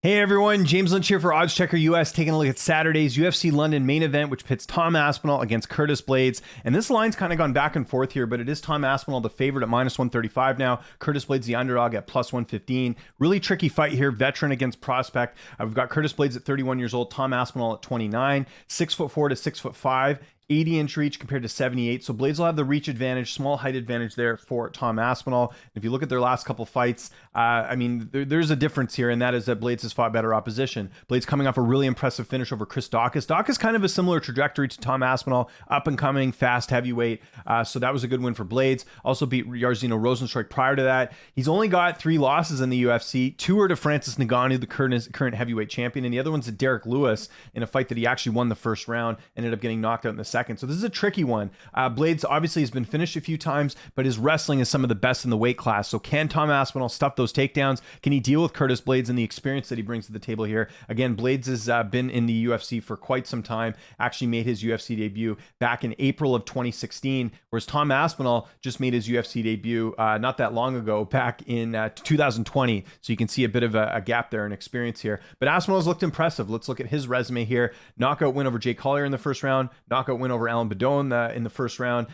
Hey everyone, James Lynch here for Odds Checker US, taking a look at Saturday's UFC London main event, which pits Tom Aspinall against Curtis Blaydes. And this line's kind of gone back and forth here, but it is Tom Aspinall, the favorite at minus 135 now. Curtis Blaydes, the underdog at plus 115. Really tricky fight here, veteran against prospect. We've got Curtis Blaydes at 31 years old, Tom Aspinall at 29, 6'4" to 6'5". 80-inch reach compared to 78. So Blaydes will have the reach advantage, small height advantage there for Tom Aspinall. If you look at their last couple fights, there's a difference here, and that is that Blaydes has fought better opposition. Blaydes coming off a really impressive finish over Chris Daukaus. Daukaus kind of a similar trajectory to Tom Aspinall, up and coming, fast heavyweight. So that was a good win for Blaydes. Also beat Jairzinho Rozenstruik prior to that. He's only got 3 losses in the UFC. 2 are to Francis Ngannou, the current heavyweight champion, and the other one's to Derek Lewis in a fight that he actually won the first round, ended up getting knocked out in the second. So this is a tricky one. Blaydes obviously has been finished a few times, but his wrestling is some of the best in the weight class. So can Tom Aspinall stuff those takedowns? Can he deal with Curtis Blaydes and the experience that he brings to the table here? Again, Blaydes has been in the UFC for quite some time, actually made his UFC debut back in April of 2016, whereas Tom Aspinall just made his UFC debut not that long ago, back in 2020. So you can see a bit of a gap there in experience here. But Aspinall's looked impressive. Let's look at his resume here. Knockout win over Jay Collier in the first round, knockout win over Alan Badon in the first round,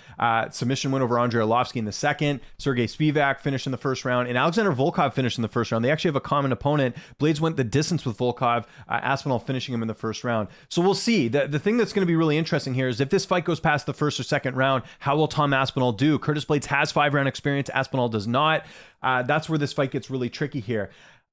submission win over Andrei Arlovsky in the second, Sergey Spivak finished in the first round, and Alexander Volkov finished in the first round. They actually have a common opponent. Blaydes went the distance with Volkov, Aspinall finishing him in the first round. So we'll see. The thing that's going to be really interesting here is if this fight goes past the first or second round, how will Tom Aspinall do? Curtis Blaydes has 5-round experience. Aspinall does not. That's where this fight gets really tricky here.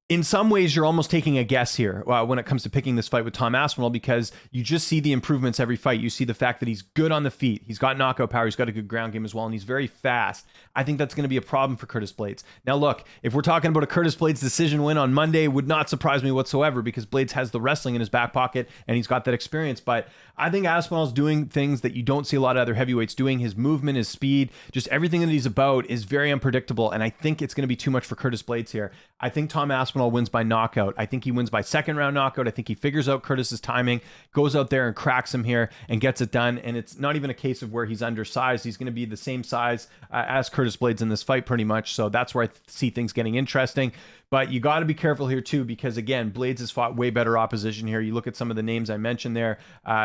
In some ways, you're almost taking a guess here when it comes to picking this fight with Tom Aspinall, because you just see the improvements every fight. You see the fact that he's good on the feet. He's got knockout power. He's got a good ground game as well, and he's very fast. I think that's going to be a problem for Curtis Blaydes. Now, look, if we're talking about a Curtis Blaydes decision win on Monday, would not surprise me whatsoever, because Blaydes has the wrestling in his back pocket, and he's got that experience. But I think Aspinall's doing things that you don't see a lot of other heavyweights doing. His movement, his speed, just everything that he's about is very unpredictable, and I think it's going to be too much for Curtis Blaydes here. I think Tom Aspinall wins by knockout. I think he wins by second round knockout. I think he figures out Curtis's timing, goes out there and cracks him here and gets it done. And it's not even a case of where he's undersized. He's going to be the same size as Curtis Blaydes in this fight pretty much. So that's where I see things getting interesting. But you got to be careful here too, because again, Blaydes has fought way better opposition here. You look at some of the names I mentioned there,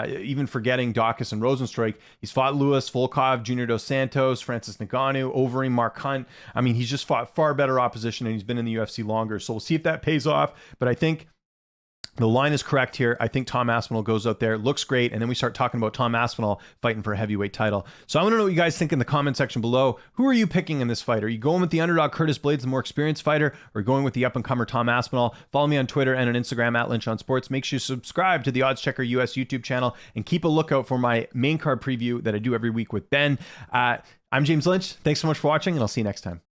even forgetting Daukaus and Rozenstruik. He's fought Lewis, Volkov, Junior Dos Santos, Francis Ngannou, Overeem, Mark Hunt. I mean, he's just fought far better opposition, and he's been in the UFC longer. So we'll see if that pays off. But I think the line is correct here. I think Tom Aspinall goes out there, looks great, and then we start talking about Tom Aspinall fighting for a heavyweight title. So I want to know what you guys think in the comment section below. Who are you picking in this fight? Are you going with the underdog Curtis Blaydes, the more experienced fighter, or going with the up-and-comer Tom Aspinall? Follow me on Twitter and on Instagram at Lynch on Sports. Make sure you subscribe to the Odds Checker US YouTube channel, and keep a lookout for my main card preview that I do every week with Ben. I'm James Lynch. Thanks so much for watching, and I'll see you next time.